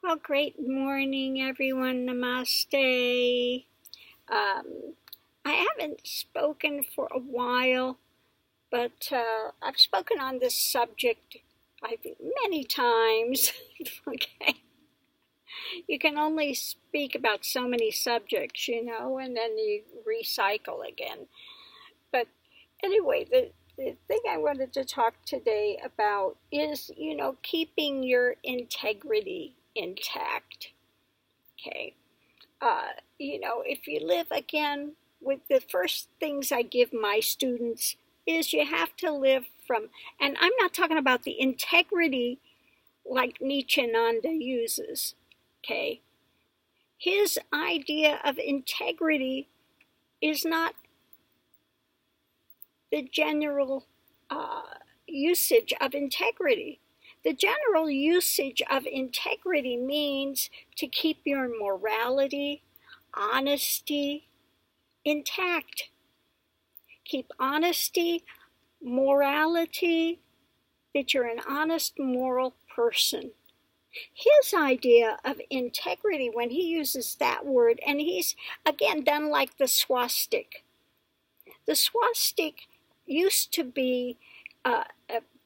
Well, great morning, everyone. Namaste. Um, I haven't spoken for a while, but I've spoken on this subject I think many times. Okay, you can only speak about so many subjects, and then you recycle again. But anyway, the thing I wanted to talk today about is, keeping your integrity intact. Okay. If you live again, with the first things I give my students is you have to live from, and I'm not talking about the integrity like Nityananda uses, okay? His idea of integrity is not the general usage of integrity. The general usage of integrity means to keep your morality, honesty intact. Keep honesty, morality, that you're an honest, moral person. His idea of integrity, when he uses that word, and he's again done like the swastik. The swastik used to be a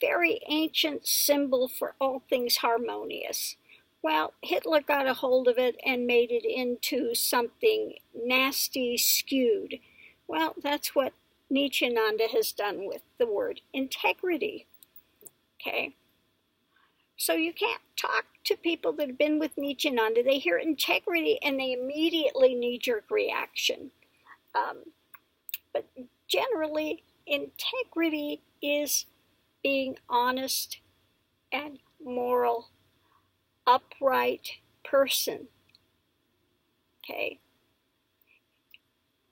very ancient symbol for all things harmonious. Well, Hitler got a hold of it and made it into something nasty, skewed. Well, that's what Nityananda has done with the word integrity. Okay? So you can't talk to people that have been with Nityananda. They hear integrity and they immediately knee-jerk reaction. But generally, integrity is being honest and moral, upright person. Okay?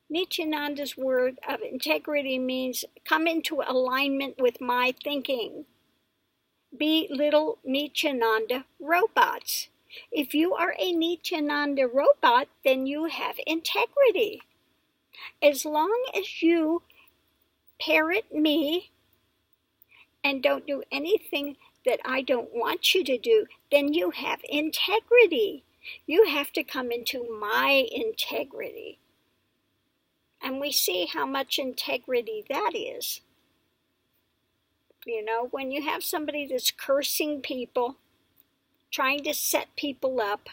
Nityananda's word of integrity means come into alignment with my thinking. Be little Nityananda robots. If you are a Nityananda robot, then you have integrity. As long as you parrot me and don't do anything that I don't want you to do, then you have integrity. You have to come into my integrity. And we see how much integrity that is. When you have somebody that's cursing people, trying to set people up,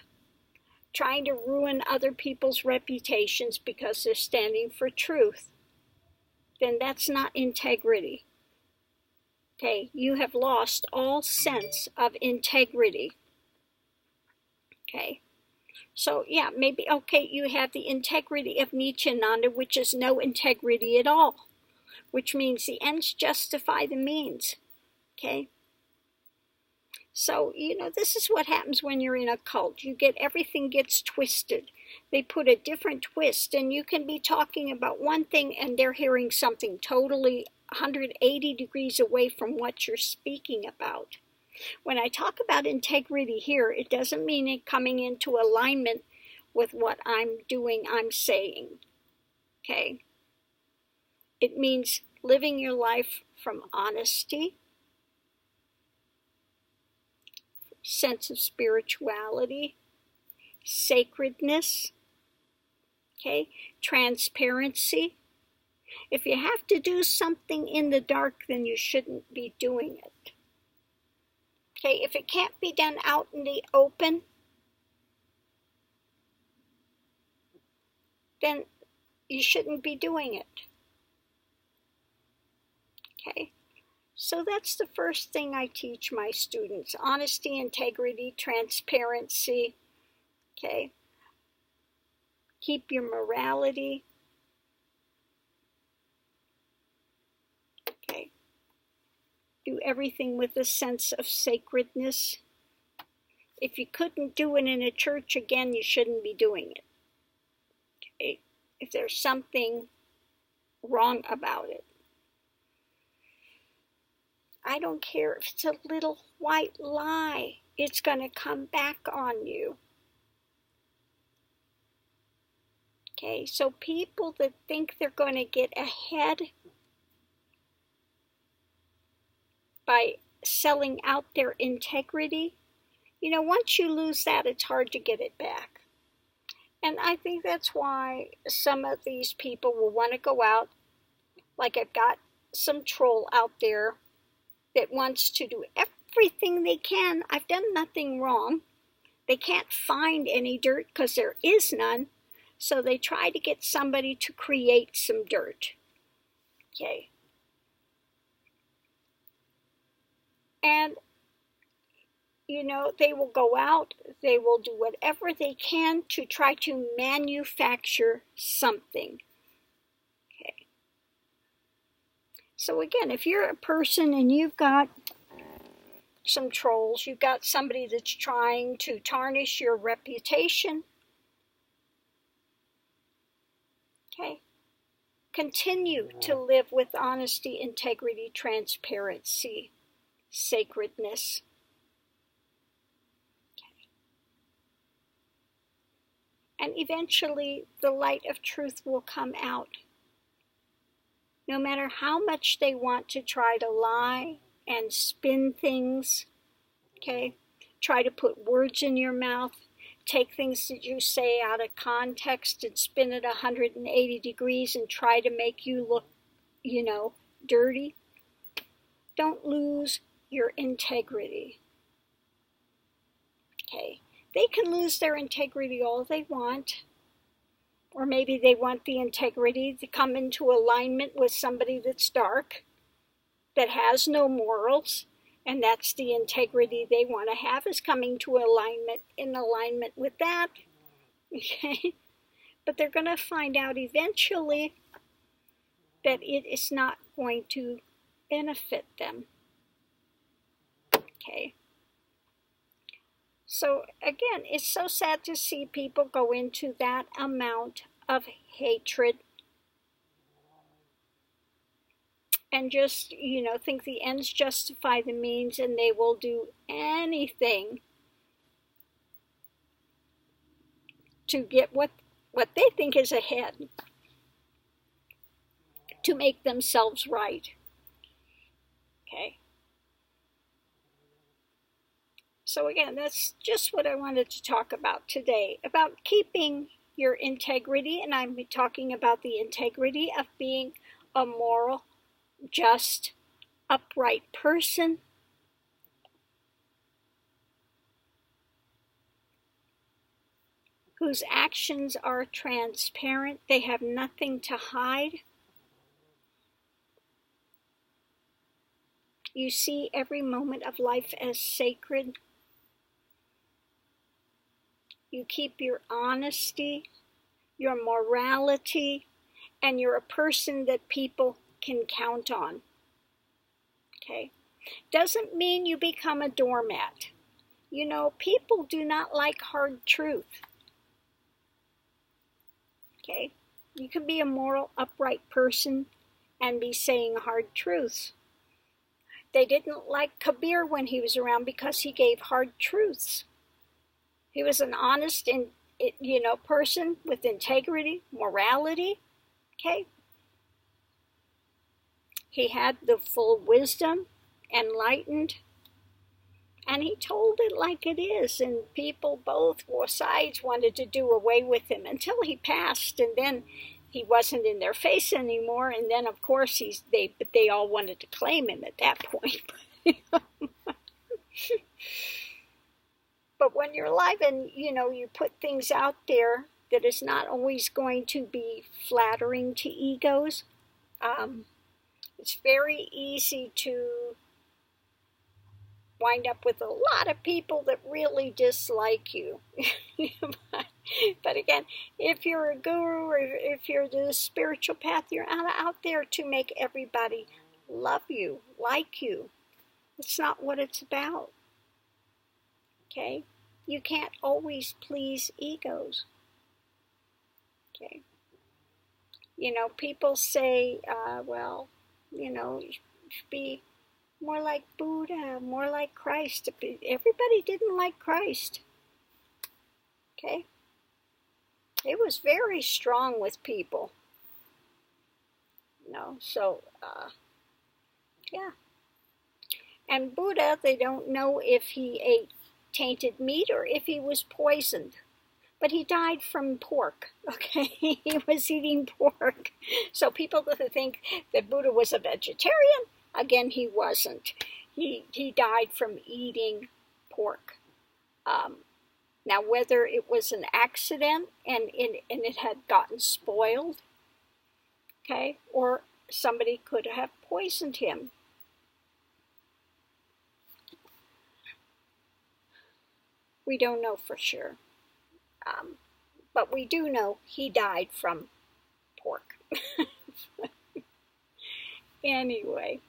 trying to ruin other people's reputations because they're standing for truth, then that's not integrity. Okay, you have lost all sense of integrity. Okay. So, yeah, maybe, okay, you have the integrity of Nityananda, which is no integrity at all, which means the ends justify the means, okay? So, this is what happens when you're in a cult. Everything gets twisted. They put a different twist, and you can be talking about one thing, and they're hearing something totally 180 degrees away from what you're speaking about. When I talk about integrity here, it doesn't mean it coming into alignment with what I'm doing, I'm saying. Okay? It means living your life from honesty, sense of spirituality, sacredness, okay? Transparency. If you have to do something in the dark, then you shouldn't be doing it. Okay, if it can't be done out in the open, then you shouldn't be doing it. Okay, so that's the first thing I teach my students: honesty, integrity, transparency. Okay, keep your morality. Okay, do everything with a sense of sacredness. If you couldn't do it in a church, again, you shouldn't be doing it. Okay? If there's something wrong about it. I don't care if it's a little white lie, it's going to come back on you. Okay, so people that think they're going to get ahead by selling out their integrity, Once you lose that, it's hard to get it back. And I think that's why some of these people will want to go out. Like I've got some troll out there that wants to do everything they can. I've done nothing wrong. They can't find any dirt because there is none. So they try to get somebody to create some dirt. Okay. And, they will go out, they will do whatever they can to try to manufacture something. Okay. So again, if you're a person and you've got some trolls, you've got somebody that's trying to tarnish your reputation, okay, continue to live with honesty, integrity, transparency, sacredness. Okay. And eventually the light of truth will come out. No matter how much they want to try to lie and spin things, okay, try to put words in your mouth, take things that you say out of context and spin it 180 degrees and try to make you look, dirty. Don't lose your integrity. Okay, they can lose their integrity all they want. Or maybe they want the integrity to come into alignment with somebody that's dark, that has no morals, and that's the integrity they want to have, is coming to alignment with that. Okay? But they're going to find out eventually that it is not going to benefit them. Okay? So again, it's so sad to see people go into that amount of hatred and just, think the ends justify the means, and they will do anything to get what they think is ahead, to make themselves right. Okay? So again, that's just what I wanted to talk about today, about keeping your integrity, and I'm talking about the integrity of being a moral, just, upright person. Whose actions are transparent, they have nothing to hide. You see every moment of life as sacred. You keep your honesty, your morality, and you're a person that people can count on. Okay? Doesn't mean you become a doormat. People do not like hard truth. Okay? You can be a moral, upright person and be saying hard truths. They didn't like Kabir when he was around because he gave hard truths. He was an honest and person with integrity, morality. Okay? He had the full wisdom, enlightened, and he told it like it is. And people, both sides, wanted to do away with him until he passed, and then he wasn't in their face anymore. And then, of course, they all wanted to claim him at that point. But when you're alive and, you put things out there that is not always going to be flattering to egos, it's very easy to wind up with a lot of people that really dislike you. But again, if you're a guru or if you're the spiritual path, you're out there to make everybody love you, like you. It's not what it's about. Okay? You can't always please egos. Okay? People say, you should be more like Buddha, more like Christ. Everybody didn't like Christ. Okay? It was very strong with people. So, yeah. And Buddha, they don't know if he ate tainted meat or if he was poisoned. But he died from pork, okay? He was eating pork. So people that think that Buddha was a vegetarian, again, he wasn't. He died from eating pork. Now, whether it was an accident and it had gotten spoiled, okay, or somebody could have poisoned him. We don't know for sure. But we do know he died from pork. Anyway,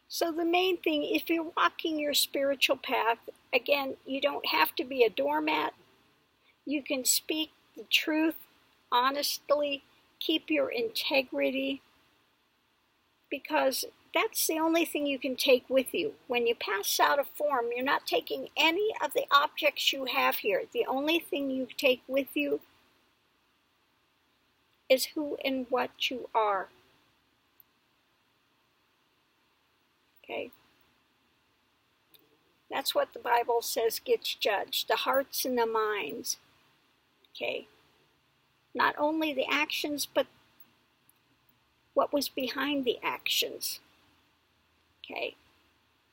so the main thing, if you're walking your spiritual path, again, you don't have to be a doormat. You can speak the truth honestly, keep your integrity, because that's the only thing you can take with you. When you pass out of form, you're not taking any of the objects you have here. The only thing you take with you is who and what you are. Okay? That's what the Bible says gets judged, the hearts and the minds. Okay? Not only the actions, but what was behind the actions. Okay?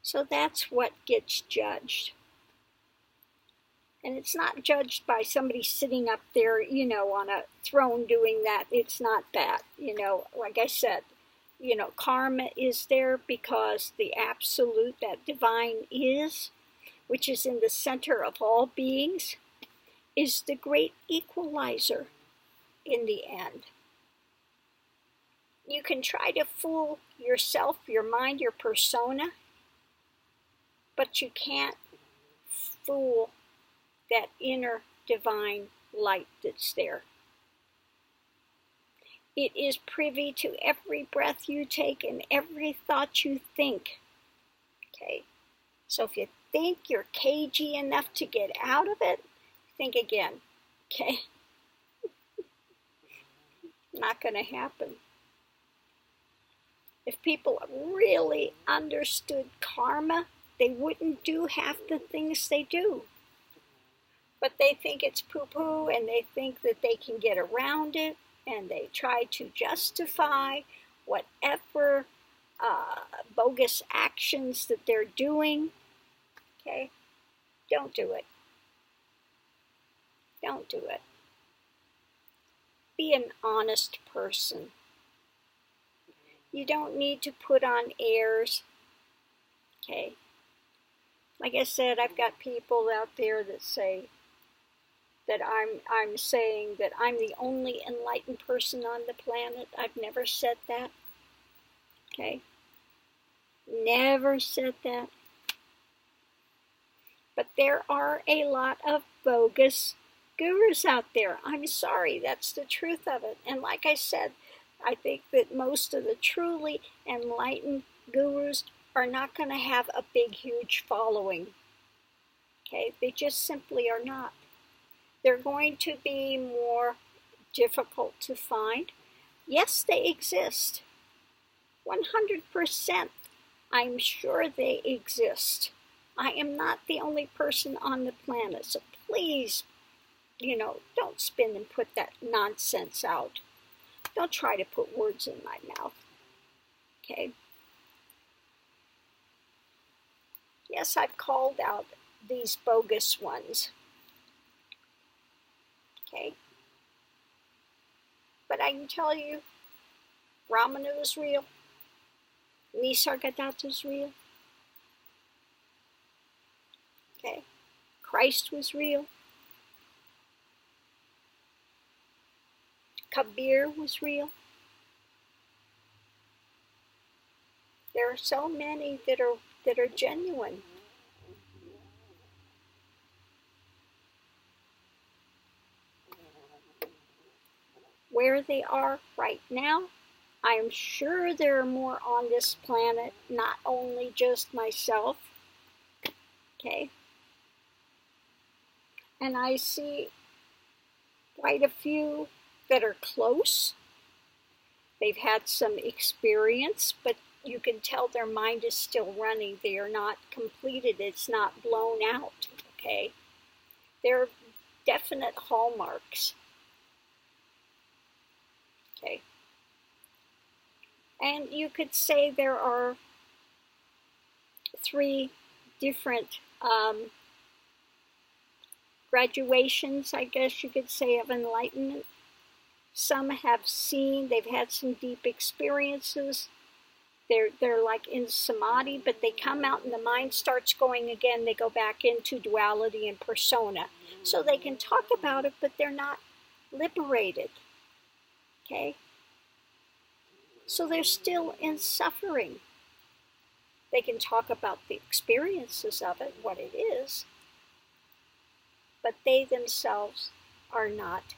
So that's what gets judged. And it's not judged by somebody sitting up there, on a throne doing that. It's not that. Like I said, karma is there because the absolute, that divine is, which is in the center of all beings, is the great equalizer in the end. You can try to fool yourself, your mind, your persona, but you can't fool that inner divine light that's there. It is privy to every breath you take and every thought you think. Okay? So if you think you're cagey enough to get out of it, think again. Okay? Not going to happen. If people really understood karma, they wouldn't do half the things they do. But they think it's poo-poo, and they think that they can get around it, and they try to justify whatever bogus actions that they're doing. Okay? Don't do it. Don't do it. Be an honest person. You don't need to put on airs. Okay? Like I said, I've got people out there that say that I'm saying that I'm the only enlightened person on the planet. I've never said that. Okay? Never said that. But there are a lot of bogus gurus out there. I'm sorry, that's the truth of it. And like I said, I think that most of the truly enlightened gurus are not going to have a big, huge following. Okay? They just simply are not. They're going to be more difficult to find. Yes, they exist. 100%. I'm sure they exist. I am not the only person on the planet. So please, don't spin and put that nonsense out. Don't try to put words in my mouth. Okay? Yes, I've called out these bogus ones. Okay? But I can tell you, Ramana is real. Nisargadatta is real. Okay? Christ was real. Kabir was real. There are so many that are genuine. Where they are right now, I am sure there are more on this planet, not only just myself. Okay? And I see quite a few that are close. They've had some experience, but you can tell their mind is still running. They are not completed. It's not blown out, okay? There are definite hallmarks, okay? And you could say there are 3 different graduations, I guess you could say, of enlightenment. Some have seen, they've had some deep experiences. They're like in samadhi, but they come out and the mind starts going again. They go back into duality and persona. So they can talk about it, but they're not liberated. Okay? So they're still in suffering. They can talk about the experiences of it, what it is, but they themselves are not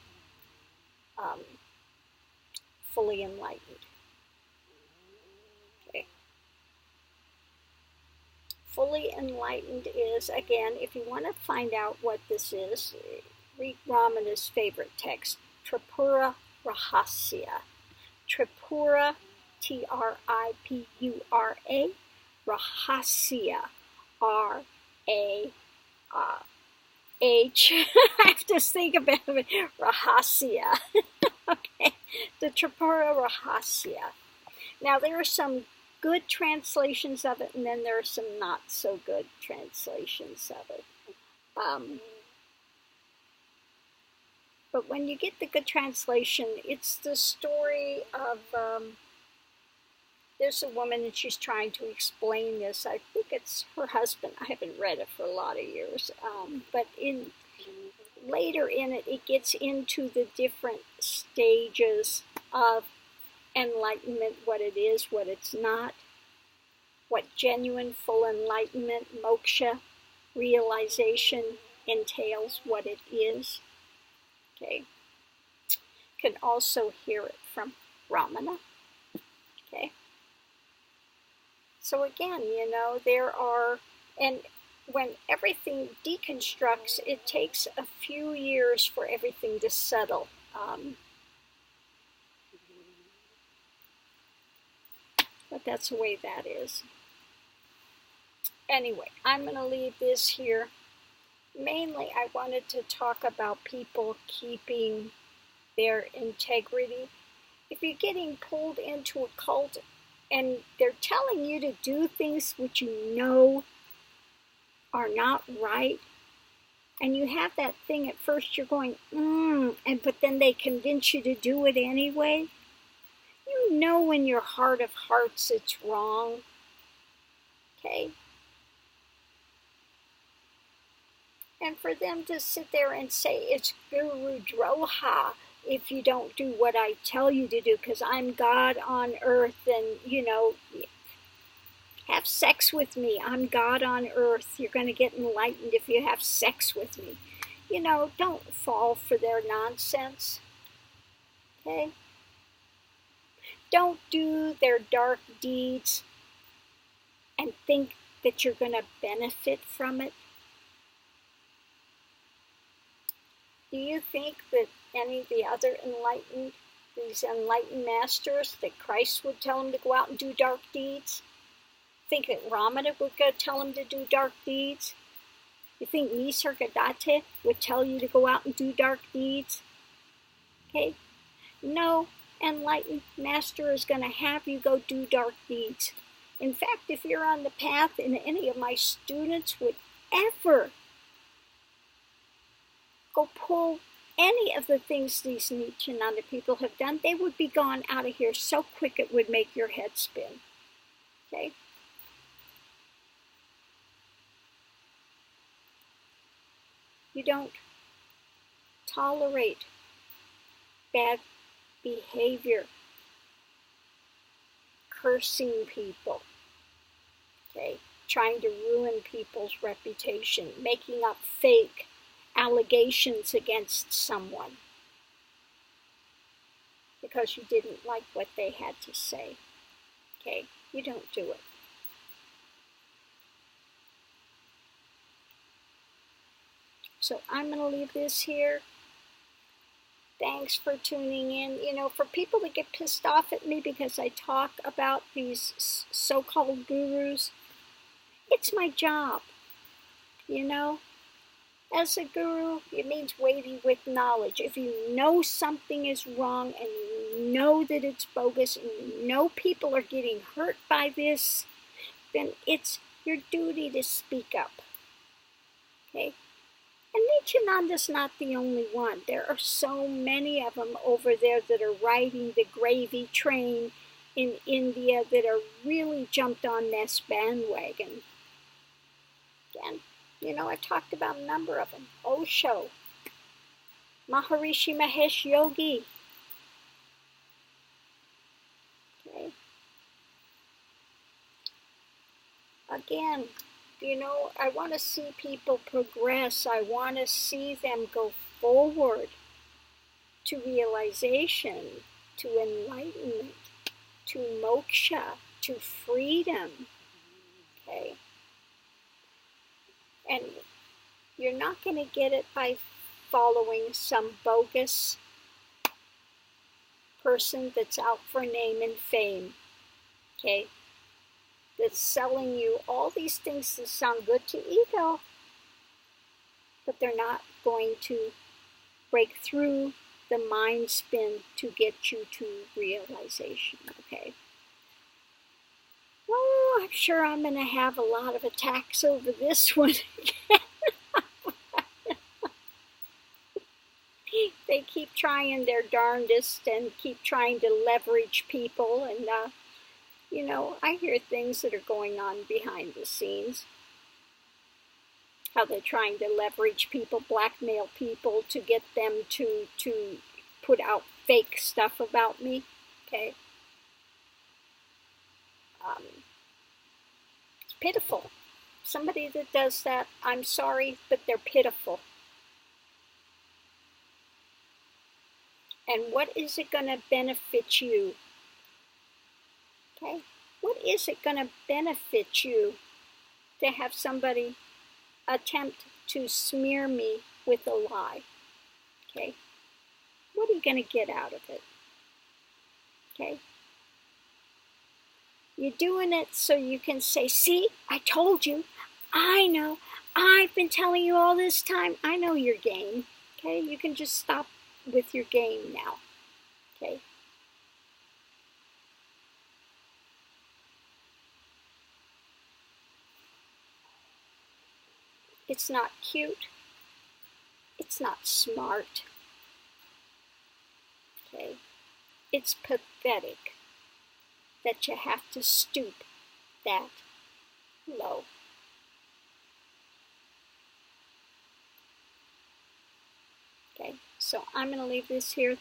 fully enlightened. Okay. Fully enlightened is, again, if you want to find out what this is, read Ramana's favorite text, Tripura Rahasya. Tripura, Tripura, Rahasya, R-A-H. I have to think about it. Rahasya. Okay, the Tripura Rahasya. Now, there are some good translations of it, and then there are some not so good translations of it. But when you get the good translation, it's the story of, there's a woman and she's trying to explain this. I think it's her husband. I haven't read it for a lot of years. But later in it, it gets into the different stages of enlightenment, what it is, what it's not, what genuine full enlightenment, moksha, realization entails, what it is. Okay. Can also hear it from Ramana. Okay. So again, there are, and when everything deconstructs, it takes a few years for everything to settle. But that's the way that is. Anyway, I'm going to leave this here. Mainly, I wanted to talk about people keeping their integrity. If you're getting pulled into a cult and they're telling you to do things which you know are not right, and you have that thing at first, you're going, but then they convince you to do it anyway. You know in your heart of hearts it's wrong. Okay? And for them to sit there and say it's Guru Droha if you don't do what I tell you to do, because I'm God on earth, and, have sex with me. I'm God on earth. You're going to get enlightened if you have sex with me. Don't fall for their nonsense. Okay? Don't do their dark deeds and think that you're going to benefit from it. Do you think that any of the other these enlightened masters, that Christ would tell them to go out and do dark deeds? Think that Ramana would go tell them to do dark deeds? You think Nisargadatta would tell you to go out and do dark deeds? Okay? No enlightened master is going to have you go do dark deeds. In fact, if you're on the path and any of my students would ever go pull any of the things these Nityananda people have done, they would be gone out of here so quick it would make your head spin. Okay? You don't tolerate bad behavior, cursing people, okay, trying to ruin people's reputation, making up fake allegations against someone because you didn't like what they had to say. Okay, you don't do it. So I'm going to leave this here. Thanks for tuning in. You know, for people that get pissed off at me because I talk about these so-called gurus, it's my job, you know. As a guru, it means waiting with knowledge. If you know something is wrong and you know that it's bogus and you know people are getting hurt by this, then it's your duty to speak up. Okay? And Nityananda's not the only one. There are so many of them over there that are riding the gravy train in India that are really jumped on this bandwagon. Again, you know, I've talked about a number of them. Osho, Maharishi Mahesh Yogi. Okay. Again, you know, I want to see people progress. I want to see them go forward to realization, to enlightenment, to moksha, to freedom. Okay? And you're not going to get it by following some bogus person that's out for name and fame. Okay? That's selling you all these things that sound good to ego, but they're not going to break through the mind spin to get you to realization. Okay? Oh, I'm sure I'm going to have a lot of attacks over this one again. They keep trying their darndest and keep trying to leverage people. And, you know, I hear things that are going on behind the scenes. How they're trying to leverage people, blackmail people to get them to put out fake stuff about me. Okay? It's pitiful. Somebody that does that, I'm sorry, but they're pitiful. And what is it going to benefit you? Okay? What is it going to benefit you to have somebody attempt to smear me with a lie? Okay? What are you going to get out of it? Okay? You're doing it so you can say, see, I told you. I know. I've been telling you all this time. I know your game. Okay? You can just stop with your game now. Okay? It's not cute. It's not smart. Okay? It's pathetic that you have to stoop that low. Okay, so I'm going to leave this here.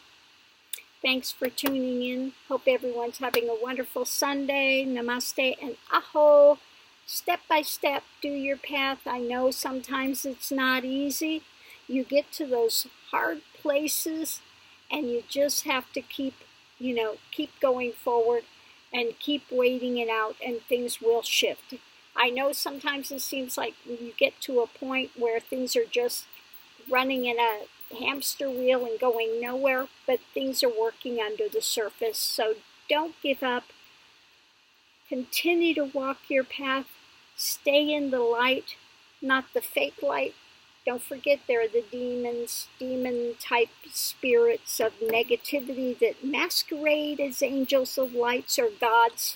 Thanks for tuning in. Hope everyone's having a wonderful Sunday. Namaste and aho. Step by step, do your path. I know sometimes it's not easy. You get to those hard places and you just have to keep going forward and keep waiting it out, and things will shift. I know sometimes it seems like you get to a point where things are just running in a hamster wheel and going nowhere, but things are working under the surface. So don't give up. Continue to walk your path. Stay in the light, not the fake light. Don't forget there are the demons, demon-type spirits of negativity that masquerade as angels of lights or gods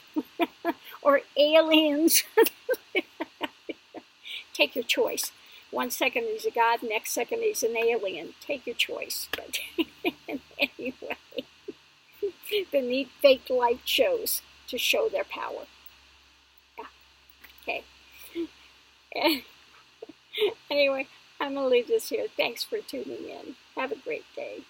or aliens. Take your choice. 1 second he's a god, next second he's an alien. Take your choice. But anyway, they need fake light shows to show their power. Yeah. Okay. Anyway, I'm going to leave this here. Thanks for tuning in. Have a great day.